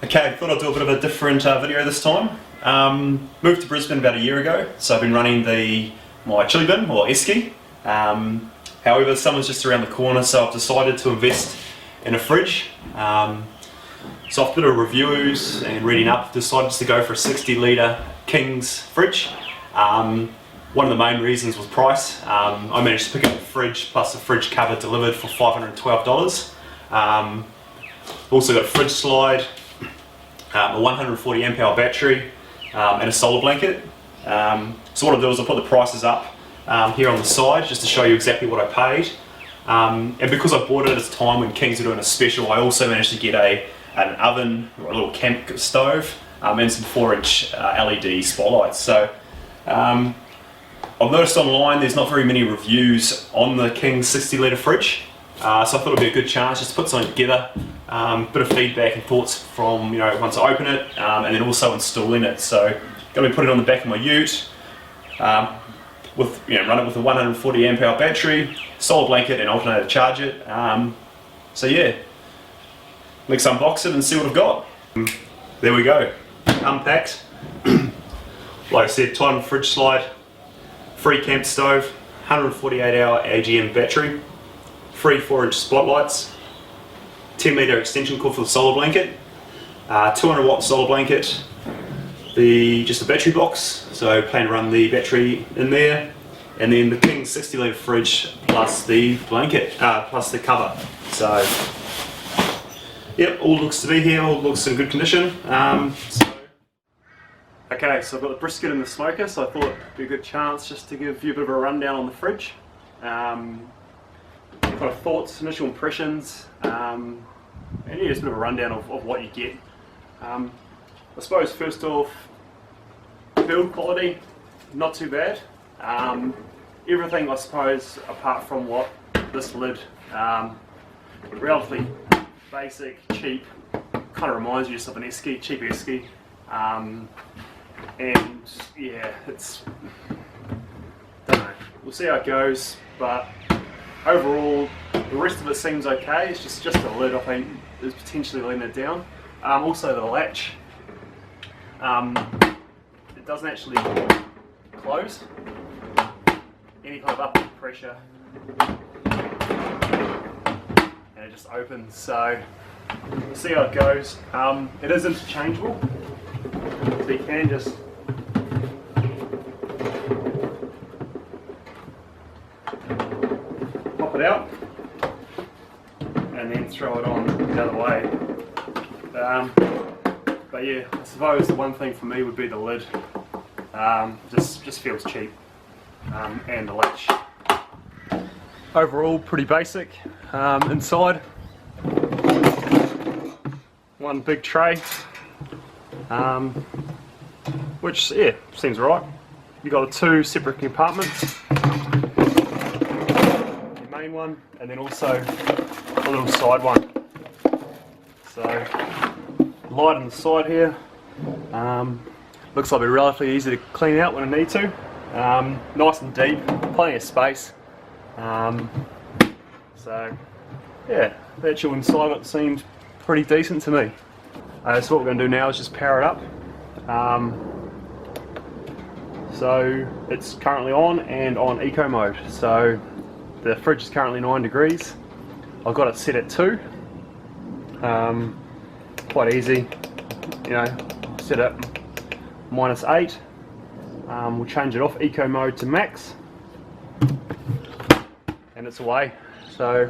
Okay, I thought I'd do a bit of a different video this time. Moved to Brisbane about a year ago, so I've been running my chili bin, or esky. However, summer's just around the corner, so I've decided to invest in a fridge. So after a bit of reviews and reading up, decided to go for a 60 litre King's fridge. One of the main reasons was price. I managed to pick up the fridge plus the fridge cover delivered for $512. Also got a fridge slide, a 140 amp hour battery, and a solar blanket. So what I'll do is I'll put the prices up here on the side just to show you exactly what I paid. And because I bought it at a time when Kings were doing a special, I also managed to get an oven or a little camp stove and some 4-inch LED spotlights. So I've noticed online there's not very many reviews on the King's 60 litre fridge. So I thought it'd be a good chance just to put something together, bit of feedback and thoughts from once I open it, and then also installing it. So going to put it on the back of my ute, run it with a 140 amp hour battery, solar blanket and alternator to charge it. So yeah, let's unbox it and see what I've got. There we go, unpacked. Like I said, Titan fridge slide, free camp stove, 148 hour AGM battery, free 4-inch spotlights, 10 metre extension cord for the solar blanket, 200 watt solar blanket, just a battery box, so plan to run the battery in there, and then the King's 60 litre fridge plus the blanket, plus the cover. So yep, all looks to be here, all looks in good condition. Okay, so I've got the brisket in the smoker, so I thought it'd be a good chance just to give you a bit of a rundown on the fridge. Kind of thoughts, initial impressions, and yeah, just a bit of a rundown of what you get. I suppose first off, build quality, not too bad. Everything I suppose apart from what this lid, relatively basic, cheap, kind of reminds you just of an esky, cheap esky. And yeah, don't know, we'll see how it goes, but overall the rest of it seems okay. It's just the lid I think is potentially letting it down. Also the latch, it doesn't actually close. Any kind of upward pressure and it just opens, so we'll see how it goes. It is interchangeable, so you can just pop it out and then throw it on the other way. But yeah, I suppose the one thing for me would be the lid. Just feels cheap, and the latch. Overall, pretty basic. Inside, one big tray, which yeah, seems right. You got 2 separate compartments. Your main one, and then also a little side one. So light on the side here. Looks like it'll be relatively easy to clean out when I need to. Nice and deep, plenty of space. So yeah, the actual inside of it seems pretty decent to me. So what we're going to do now is just power it up. So it's currently on and on eco mode. So the fridge is currently 9 degrees. I've got it set at 2. Quite easy, set it -8. We'll change it off eco mode to max, and it's away. So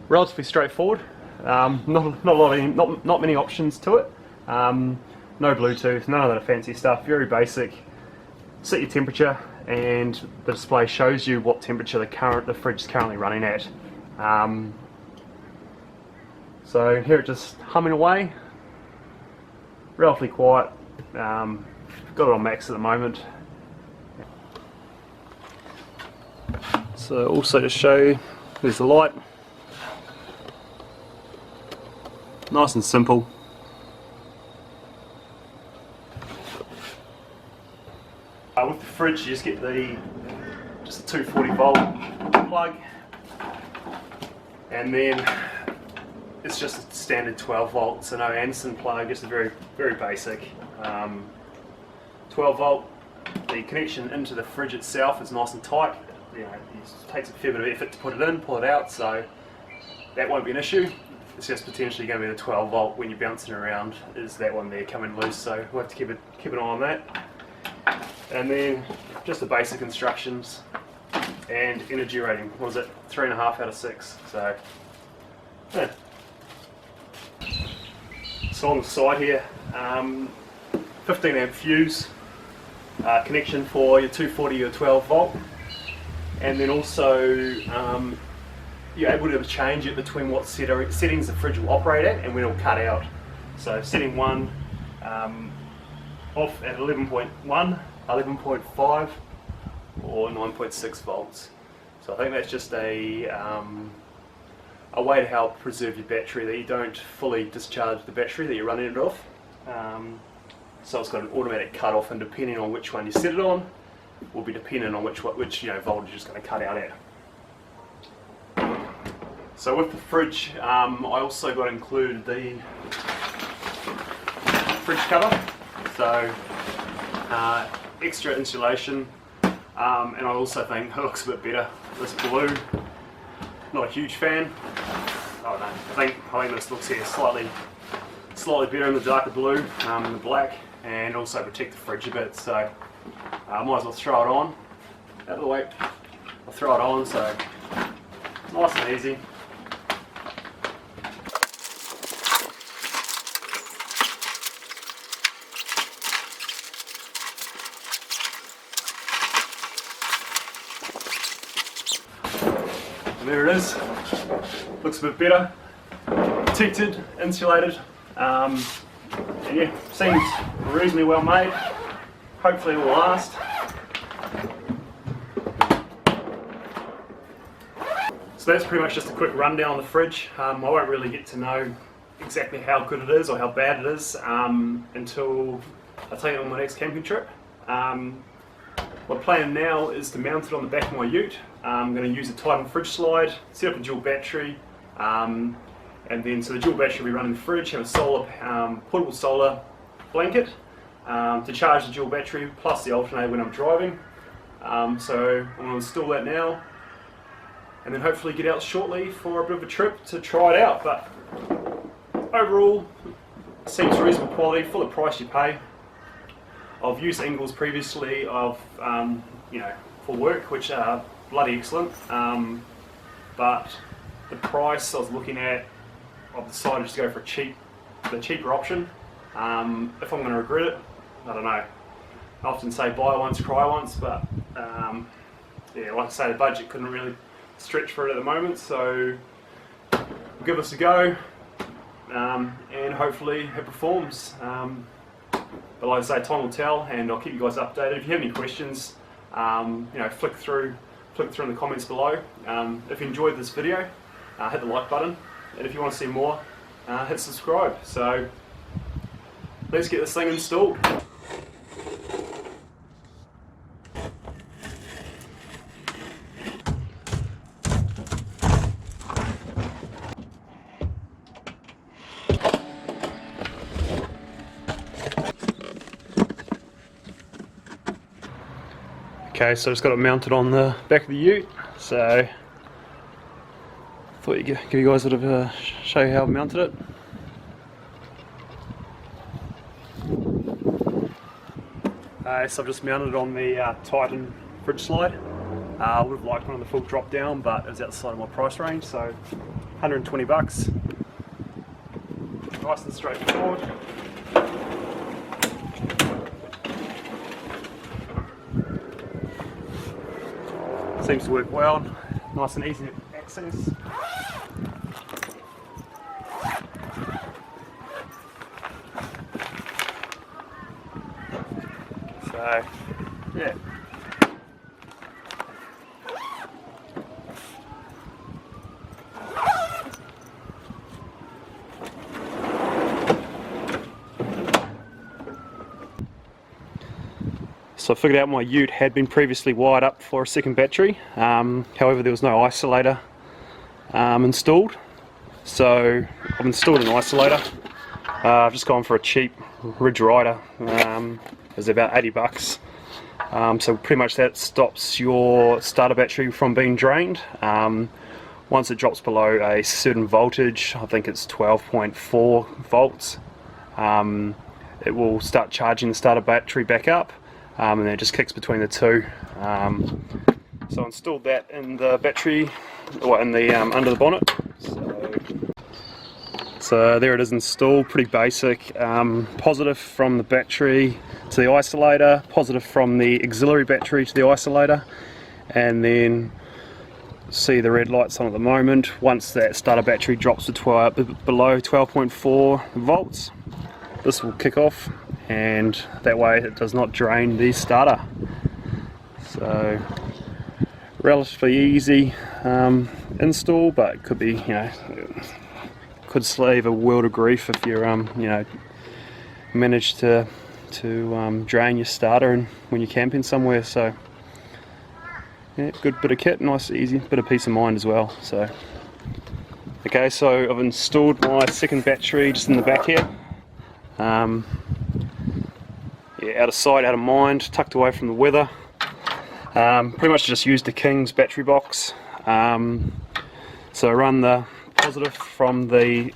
relatively straightforward. Not many options to it. No Bluetooth, none of that fancy stuff. Very basic. Set your temperature, and the display shows you what temperature the fridge is currently running at. So here it just humming away, relatively quiet. Got it on max at the moment. So also to show you, there's the light. Nice and simple. With the fridge, you just get just a 240 volt plug, and then it's just a standard 12 volt, so no Anderson plug, just a very basic 12 volt. The connection into the fridge itself is nice and tight. You know, it takes a fair bit of effort to put it in, pull it out, so that won't be an issue. It's just potentially going to be the 12 volt when you're bouncing around, is that one there coming loose, so we'll have to keep an eye on that. And then just the basic instructions and energy rating. What was it? 3.5 out of 6. So yeah. So on the side here, 15 amp fuse connection for your 240 or 12 volt, and then also you're able to change it between what settings the fridge will operate at and when it will cut out. So setting 1 off at 11.1, 11.5 or 9.6 volts. So I think that's just a way to help preserve your battery, that you don't fully discharge the battery that you're running it off. So it's got an automatic cut off, and depending on which one you set it on will be dependent on which voltage is going to cut out at. So with the fridge, I also got included the fridge cover, so extra insulation, and I also think it looks a bit better. This blue, not a huge fan. I don't know. I think this looks here slightly better in the darker blue, than the black, and also protect the fridge a bit. So I might as well throw it on. Out of the way. I'll throw it on, so nice and easy. And there it is. Looks a bit better. Protected, insulated, and yeah, seems reasonably well made. Hopefully it will last. So that's pretty much just a quick rundown on the fridge. I won't really get to know exactly how good it is or how bad it is until I take it on my next camping trip. My plan now is to mount it on the back of my ute. I'm going to use a Titan fridge slide, set up a dual battery, and then so the dual battery will be running the fridge, have a solar, portable solar blanket to charge the dual battery plus the alternator when I'm driving. So I'm going to install that now, and then hopefully get out shortly for a bit of a trip to try it out. But overall, it seems reasonable quality for the price you pay. I've used Ingles previously for work, which are bloody excellent, but the price I was looking at, I've decided just to go for the cheaper option. If I'm going to regret it, I don't know. I often say buy once, cry once, but yeah, like I say, the budget couldn't really stretch for it at the moment, so we'll give this a go, and hopefully it performs. But like I say, time will tell, and I'll keep you guys updated. If you have any questions, flick through in the comments below. If you enjoyed this video, hit the like button, and if you want to see more, hit subscribe. So let's get this thing installed. Okay, so I just got it mounted on the back of the ute, so thought I'd give you guys a bit of a show you how I've mounted it. So I've just mounted it on the Titan fridge slide. I would have liked one on the full drop down, but it was outside of my price range, so 120 bucks. Nice and straightforward. Seems to work well, nice and easy to access. So, yeah. So I figured out my ute had been previously wired up for a second battery, however there was no isolator installed. So I've installed an isolator. I've just gone for a cheap Ridge Rider. It was about 80 bucks. So pretty much that stops your starter battery from being drained. Once it drops below a certain voltage, I think it's 12.4 volts, it will start charging the starter battery back up, and then it just kicks between the two. So I installed that in the battery, or in the under the bonnet. So there it is installed, pretty basic. Positive from the battery to the isolator, positive from the auxiliary battery to the isolator, and then see the red lights on at the moment. Once that starter battery drops to below 12.4 volts, this will kick off, and that way it does not drain the starter. So relatively easy install, but it could be, could save a world of grief if you're manage to drain your starter and when you're camping somewhere. So yeah, good bit of kit, nice easy bit of peace of mind as well. So okay, so I've installed my second battery just in the back here. Yeah, out of sight, out of mind, tucked away from the weather. Pretty much just used the King's battery box. So run the positive from the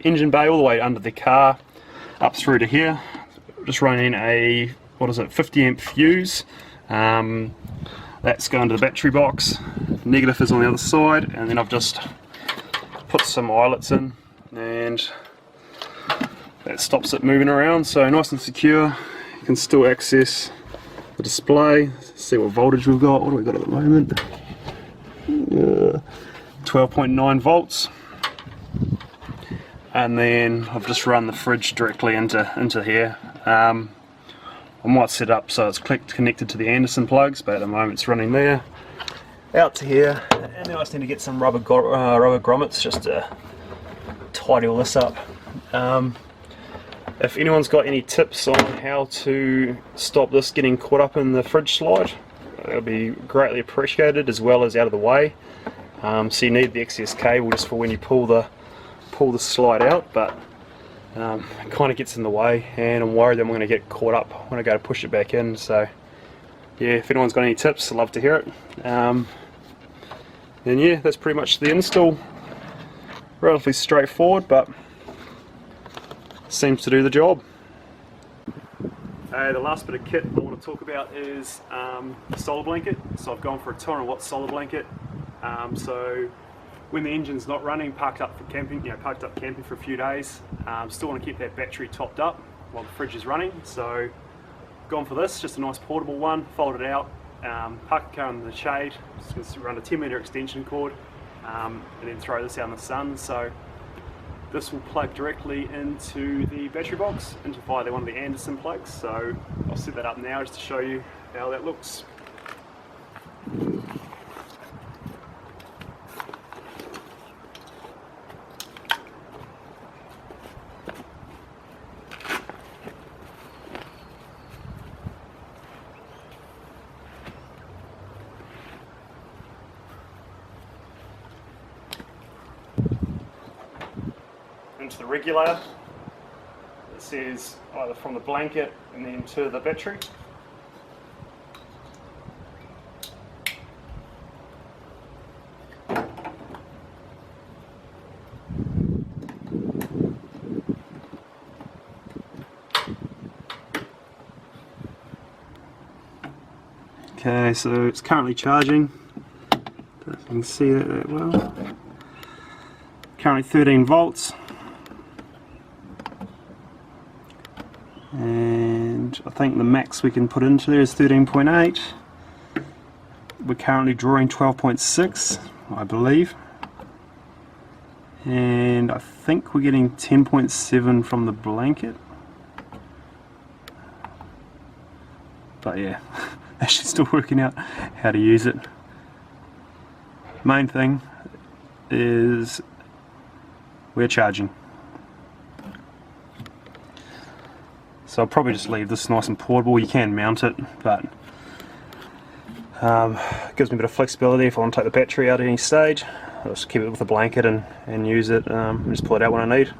engine bay all the way under the car up through to here. Just running a 50 amp fuse. That's going to the battery box. Negative is on the other side, and then I've just put some eyelets in, and that stops it moving around. So nice and secure. You can still access the display. See what voltage we've got. What do we got at the moment? 12.9 volts. And then I've just run the fridge directly into here. I might set up so it's connected to the Anderson plugs, but at the moment it's running there, out to here, and then I just need to get some rubber grommets just to tidy all this up. If anyone's got any tips on how to stop this getting caught up in the fridge slide, it would be greatly appreciated, as well as out of the way. So you need the excess cable just for when you pull the slide out, but it kind of gets in the way, and I'm worried that I'm going to get caught up when I go to push it back in. So yeah, if anyone's got any tips, I'd love to hear it. And yeah, that's pretty much the install. Relatively straightforward, but seems to do the job. The last bit of kit I want to talk about is the solar blanket. So I've gone for a 200 watt solar blanket. So when the engine's not running, parked up camping for a few days, still want to keep that battery topped up while the fridge is running. So gone for this, just a nice portable one, fold it out, park the car in the shade, just run a 10-meter extension cord, and then throw this out in the sun. So this will plug directly into the battery box, into via one of the Anderson plugs. So I'll set that up now just to show you how that looks. Into the regulator. It says either from the blanket and then to the battery. Okay, so it's currently charging. Don't know if you can see that well. Currently 13 volts. And I think the max we can put into there is 13.8. We're currently drawing 12.6, I believe. And I think we're getting 10.7 from the blanket. But yeah, actually still working out how to use it. Main thing is we're charging. So I'll probably just leave this nice and portable. You can mount it, but it gives me a bit of flexibility if I want to take the battery out at any stage. I'll just keep it with a blanket and use it, and just pull it out when I need.